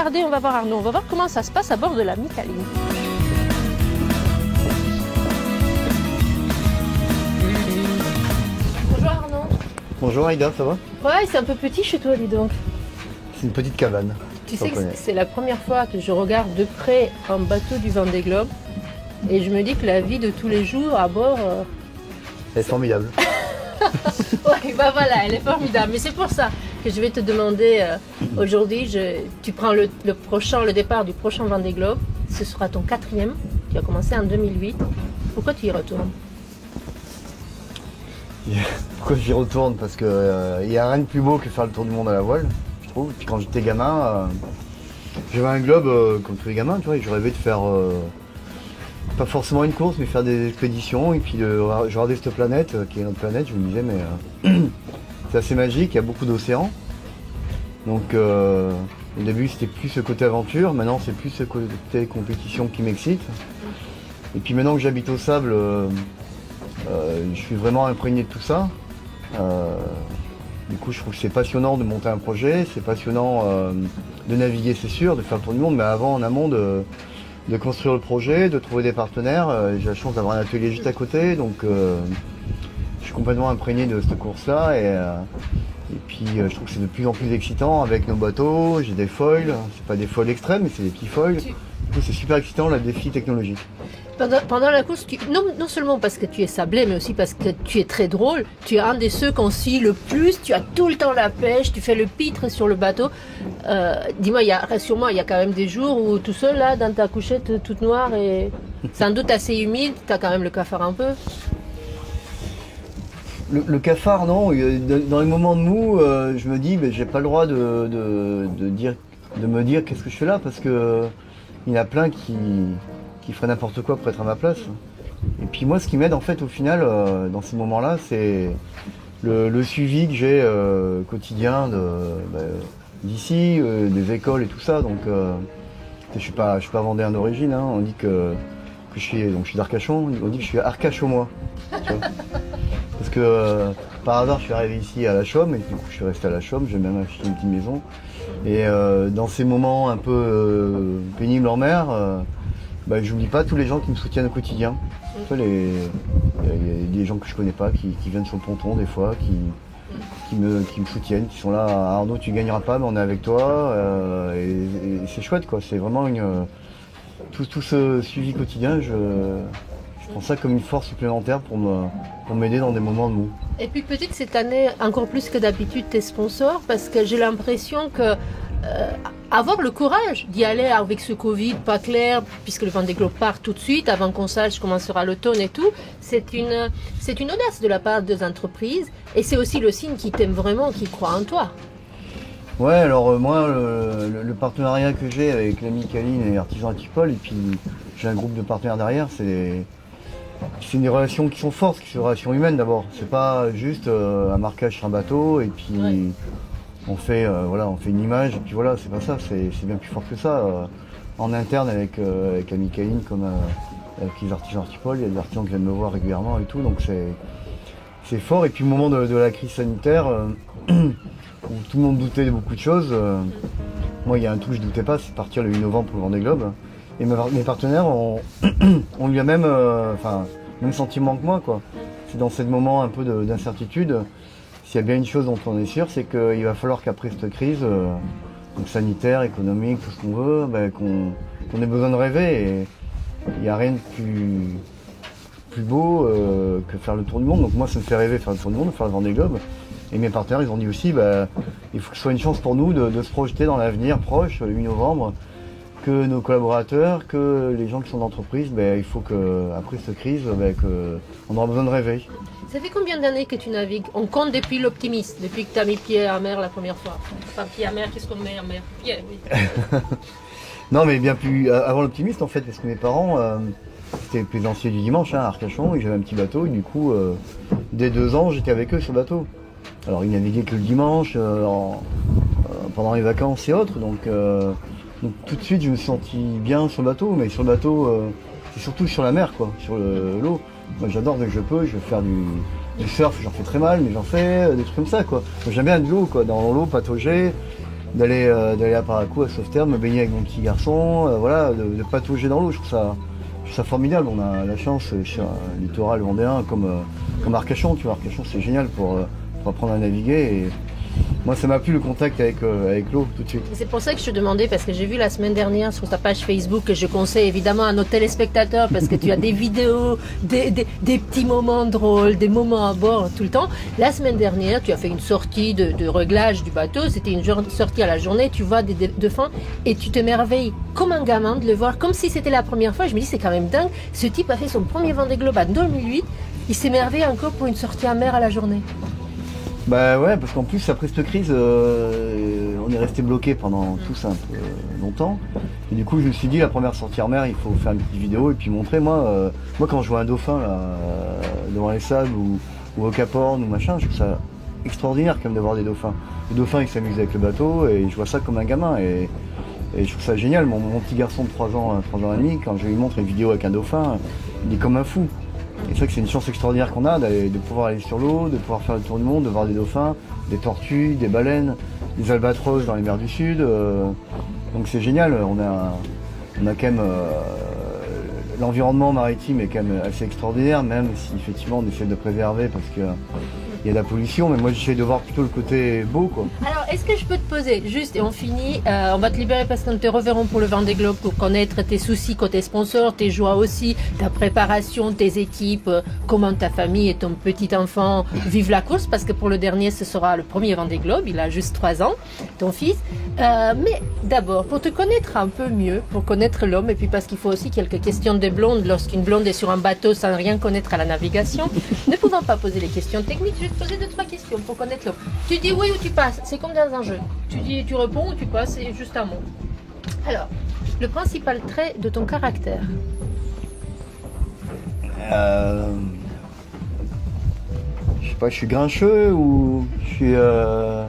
tarder, on va voir Arnaud. On va voir comment ça se passe à bord de la Mikaline. Bonjour Arnaud. Bonjour Aïda, ça va? Ouais, c'est un peu petit chez toi, dis donc. C'est une petite cabane. Tu sais que c'est la première fois que je regarde de près un bateau du Vendée Globe et je me dis que la vie de tous les jours à bord... Elle est formidable. Oui, bah voilà, elle est formidable. Mais c'est pour ça que je vais te demander aujourd'hui, tu prends le départ du prochain Vendée Globe. Ce sera ton 4e. Tu as commencé en 2008. Pourquoi tu y retournes? Pourquoi j'y retourne? Parce qu'il n'y a rien de plus beau que faire le tour du monde à la voile, je trouve. Et puis quand j'étais gamin, j'avais un globe comme tous les gamins, tu vois, et je rêvais de faire, pas forcément une course, mais faire des expéditions. Et puis je regardais cette planète, qui est notre planète, je me disais, mais c'est assez magique, il y a beaucoup d'océans. Donc au début c'était plus ce côté aventure, maintenant c'est plus ce côté compétition qui m'excite. Et puis maintenant que j'habite au sable, je suis vraiment imprégné de tout ça. Du coup, je trouve que c'est passionnant de monter un projet, c'est passionnant de naviguer, c'est sûr, de faire le tour du monde, mais avant, en amont, de construire le projet, de trouver des partenaires. J'ai la chance d'avoir un atelier juste à côté, donc je suis complètement imprégné de cette course-là. Et puis, je trouve que c'est de plus en plus excitant avec nos bateaux. J'ai des foils, c'est pas des foils extrêmes, mais c'est des petits foils. Du coup, c'est super excitant, le défi technologique. Pendant la course, non seulement parce que tu es sablé, mais aussi parce que tu es très drôle. Tu es un de ceux qu'on suit le plus. Tu as tout le temps la pêche. Tu fais le pitre sur le bateau. Dis-moi, rassure-moi, il y a quand même des jours où tout seul, là, dans ta couchette toute noire et sans doute assez humide, tu as quand même le cafard un peu. Le cafard, non. Dans les moments de mou, je me dis, j'ai pas le droit de me dire qu'est-ce que je fais là, parce que il y en a plein qui ferait n'importe quoi pour être à ma place. Et puis moi, ce qui m'aide en fait au final dans ces moments-là, c'est le suivi que j'ai quotidien d'ici, des écoles et tout ça. Donc je suis pas vendéen d'origine, hein. On dit que je suis d'Arcachon, on dit que je suis arcachomois. Parce que par hasard, je suis arrivé ici à La Chaume et du coup je suis resté à La Chaume, j'ai même acheté une petite maison. Et dans ces moments un peu pénibles en mer, j'oublie pas tous les gens qui me soutiennent au quotidien. Il y a des gens que je connais pas qui viennent sur le ponton des fois, qui me soutiennent, qui sont là. Arnaud, tu gagneras pas, mais on est avec toi. Et c'est chouette, quoi. C'est vraiment tout ce suivi quotidien. Je prends ça comme une force supplémentaire pour m'aider dans des moments de mou. Et puis peut-être cette année, encore plus que d'habitude, tes sponsors, parce que j'ai l'impression que avoir le courage d'y aller avec ce Covid pas clair, puisque le Vendée Globe part tout de suite, avant qu'on sache comment sera l'automne et tout, c'est une audace de la part des entreprises, et c'est aussi le signe qu'ils t'aiment vraiment, qu'ils croient en toi. Ouais, alors moi, le partenariat que j'ai avec la Mikaline et Artisan Atipol, et puis j'ai un groupe de partenaires derrière, c'est des relations qui sont fortes, qui sont des relations humaines d'abord. C'est pas juste un marquage sur un bateau et puis on fait une image et puis voilà, c'est pas ça, c'est bien plus fort que ça. En interne avec la Mikaline comme avec les artisans Artipol, il y a des artisans qui viennent me voir régulièrement et tout, donc c'est fort. Et puis au moment de la crise sanitaire, où tout le monde doutait de beaucoup de choses, moi il y a un truc que je doutais pas, c'est de partir le 8 novembre pour le Vendée Globe. Et mes partenaires ont eu le même sentiment que moi, quoi. C'est dans ces moments un peu d'incertitude, s'il y a bien une chose dont on est sûr, c'est qu'il va falloir qu'après cette crise, donc sanitaire, économique, tout ce qu'on veut, qu'on ait besoin de rêver. Et il n'y a rien de plus beau que faire le tour du monde. Donc moi ça me fait rêver faire le tour du monde, faire le Vendée Globe. Et mes partenaires ils ont dit aussi, il faut que ce soit une chance pour nous de se projeter dans l'avenir proche, le 8 novembre. Que nos collaborateurs, que les gens qui sont d'entreprise, il faut qu'après cette crise, on aura besoin de rêver. Ça fait combien d'années que tu navigues? On compte depuis l'Optimiste, depuis que tu as mis pied à mer la première fois. Enfin, pied à mer, qu'est-ce qu'on met en mer? Pied, oui. Non, mais bien plus avant l'Optimiste en fait, parce que mes parents étaient plaisanciers du dimanche à Arcachon, et j'avais un petit bateau, et du coup, dès 2 ans, j'étais avec eux sur le bateau. Alors, ils naviguaient que le dimanche, pendant les vacances et autres, donc tout de suite je me suis senti bien sur le bateau, mais sur le bateau, c'est surtout sur la mer, quoi, sur l'eau. Moi j'adore dès que je peux, je vais faire du surf, j'en fais très mal, mais j'en fais des trucs comme ça, quoi. Moi, j'aime bien être de l'eau, quoi, dans l'eau, patauger. d'aller à Parakou, à Sauveterre, me baigner avec mon petit garçon, voilà, de patauger dans l'eau. Je trouve ça formidable. On a la chance sur un littoral vendéen comme Arcachon. Tu vois, Arcachon, c'est génial pour apprendre à naviguer. Et moi, ça m'a plu le contact avec l'eau tout de suite. C'est pour ça que je te demandais, parce que j'ai vu la semaine dernière sur ta page Facebook, que je conseille évidemment à nos téléspectateurs, parce que tu as des vidéos, des petits moments drôles, des moments à bord tout le temps. La semaine dernière, tu as fait une sortie de réglage du bateau. C'était une sortie à la journée. Tu vois des dauphins et tu te merveilles comme un gamin de le voir, comme si c'était la première fois. Je me dis, c'est quand même dingue. Ce type a fait son premier Vendée Globe en 2008. Il s'émerveille encore pour une sortie à mer à la journée. Bah ouais, parce qu'en plus, après cette crise, on est resté bloqué pendant tous un peu longtemps. Et du coup, je me suis dit, la première sortie en mer, il faut faire une petite vidéo et puis montrer. Moi, quand je vois un dauphin là, devant les sables ou au Cap Horn ou machin, je trouve ça extraordinaire quand même de voir des dauphins. Les dauphins, ils s'amusent avec le bateau et je vois ça comme un gamin. Et je trouve ça génial. Mon petit garçon de 3 ans et demi, quand je lui montre une vidéo avec un dauphin, il est comme un fou. Et c'est vrai que c'est une chance extraordinaire qu'on a de pouvoir aller sur l'eau, de pouvoir faire le tour du monde, de voir des dauphins, des tortues, des baleines, des albatros dans les mers du Sud. Donc c'est génial, on a quand même l'environnement maritime est quand même assez extraordinaire, même si effectivement on essaie de préserver parce que il y a de la pollution, mais moi j'essaie de voir plutôt le côté beau, quoi. Alors, est-ce que je peux te poser, juste, et on finit, on va te libérer parce qu'on te reverront pour le Vendée Globe pour connaître tes soucis côté sponsor, tes joies aussi, ta préparation, tes équipes, comment ta famille et ton petit enfant vivent la course, parce que pour le dernier, ce sera le premier Vendée Globe, il a juste 3 ans, ton fils. Mais d'abord, pour te connaître un peu mieux, pour connaître l'homme, et puis parce qu'il faut aussi quelques questions de blonde, lorsqu'une blonde est sur un bateau sans rien connaître à la navigation, ne pouvant pas poser les questions techniques, je vais te poser 2-3 questions pour connaître l'homme. Tu dis oui ou tu passes, c'est comme dans un jeu. Tu réponds ou tu passes, c'est juste un mot. Alors, le principal trait de ton caractère. Je sais pas, je suis grincheux ou je suis... Ouais.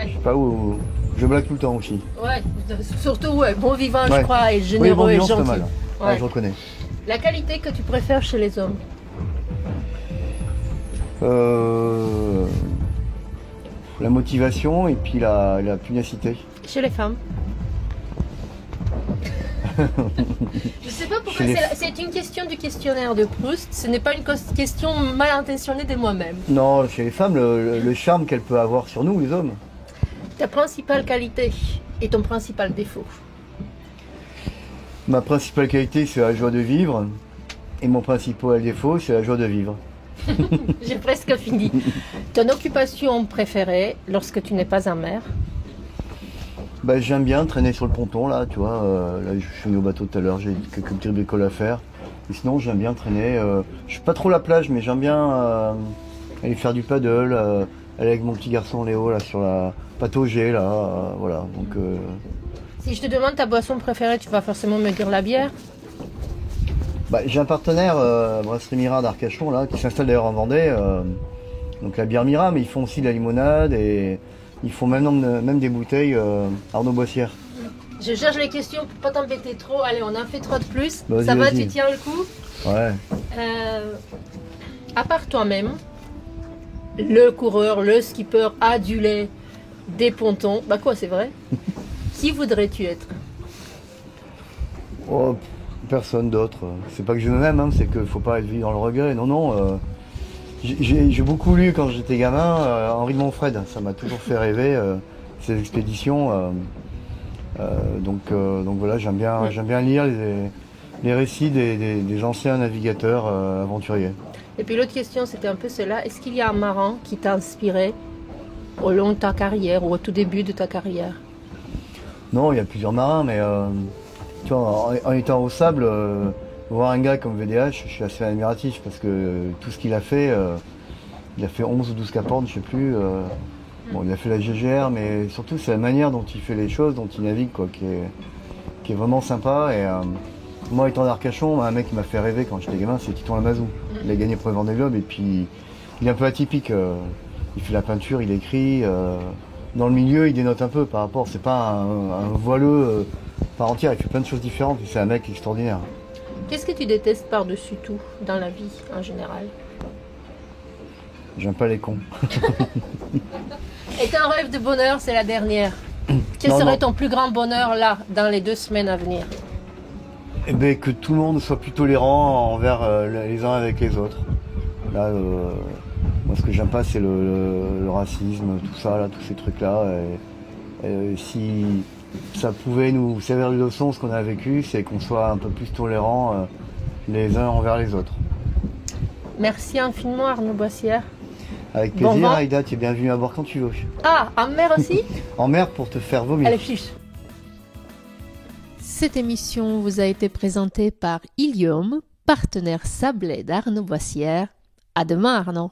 Je sais pas où... Je blague tout le temps aussi. Ouais, surtout ouais, bon vivant, Ouais. je crois, et Oui, généreux bon et vivant, c'est gentil. pas mal. Ouais. Ouais, je reconnais. La qualité que tu préfères chez les hommes. La motivation et puis la pugnacité. Chez les femmes. Je sais pas pourquoi, Chez les- c'est une question du questionnaire de Proust, ce n'est pas une question mal intentionnée de moi-même. Non, chez les femmes, le charme qu'elle peut avoir sur nous, les hommes. Ta principale qualité et ton principal défaut. Ma principale qualité, c'est la joie de vivre. Et mon principal défaut, c'est la joie de vivre. J'ai presque fini. Ton occupation préférée lorsque tu n'es pas en mer. Bah, j'aime bien traîner sur le ponton, là, tu vois. Là, je suis venu au bateau tout à l'heure, j'ai quelques petites bricoles à faire. Et sinon, j'aime bien traîner. Je suis pas trop la plage, mais j'aime bien aller faire du paddle, aller avec mon petit garçon Léo, là, sur la patauger, là. Voilà, donc... Si je te demande ta boisson préférée, tu vas forcément me dire la bière. Bah, j'ai un partenaire, Brasserie Mira d'Arcachon, là, qui s'installe d'ailleurs en Vendée. Donc la bière Mira, mais ils font aussi de la limonade et ils font même des bouteilles Arnaud Boissière. Je cherche les questions pour pas t'embêter trop. Allez, on en fait 3 de plus. Vas-y, Ça va, vas-y. tu tiens le coup. Ouais. À part toi-même, le coureur, le skipper adulé des pontons, bah quoi, c'est vrai. Qui voudrais-tu être? Oh, personne d'autre. C'est pas que je m'aime, hein, c'est qu'il faut pas être vivre dans le regret. Non, non. J'ai beaucoup lu quand j'étais gamin Henri de Montfred. Ça m'a toujours fait rêver, ces expéditions. Donc voilà, j'aime bien lire les récits des anciens navigateurs aventuriers. Et puis l'autre question, c'était un peu cela. Est-ce qu'il y a un marin qui t'a inspiré au long de ta carrière ou au tout début de ta carrière? Non, il y a plusieurs marins, mais tu vois, en étant au sable, voir un gars comme VDH, je suis assez admiratif parce que tout ce qu'il a fait, il a fait 11 ou 12 Cap Horn, je sais plus. Bon, il a fait la GGR, mais surtout c'est la manière dont il fait les choses, dont il navigue, quoi, qui est vraiment sympa. Et moi, étant d'Arcachon, un mec qui m'a fait rêver quand j'étais gamin, c'est Titon Lamazou. Il a gagné pour le Vendée Globe et puis il est un peu atypique. Il fait la peinture, il écrit. Dans le milieu, il dénote un peu par rapport. C'est pas un voileux par entière. Il fait plein de choses différentes. Et c'est un mec extraordinaire. Qu'est-ce que tu détestes par-dessus tout dans la vie en général? J'aime pas les cons. Et un rêve de bonheur, c'est la dernière. Quel serait ton plus grand bonheur là, dans les 2 semaines à venir? Eh ben, que tout le monde soit plus tolérant envers les uns avec les autres. Là, moi, ce que j'aime pas, c'est le racisme, tout ça, là, tous ces trucs-là. Et si ça pouvait nous servir de leçon, ce qu'on a vécu, c'est qu'on soit un peu plus tolérants les uns envers les autres. Merci infiniment, Arnaud Boissière. Avec plaisir, Aïda, tu es bienvenue à bord quand tu veux. Ah, en mer aussi? En mer pour te faire vomir. Allez, fiche. Cette émission vous a été présentée par Ilium, partenaire sablé d'Arnaud Boissière. À demain, Arnaud.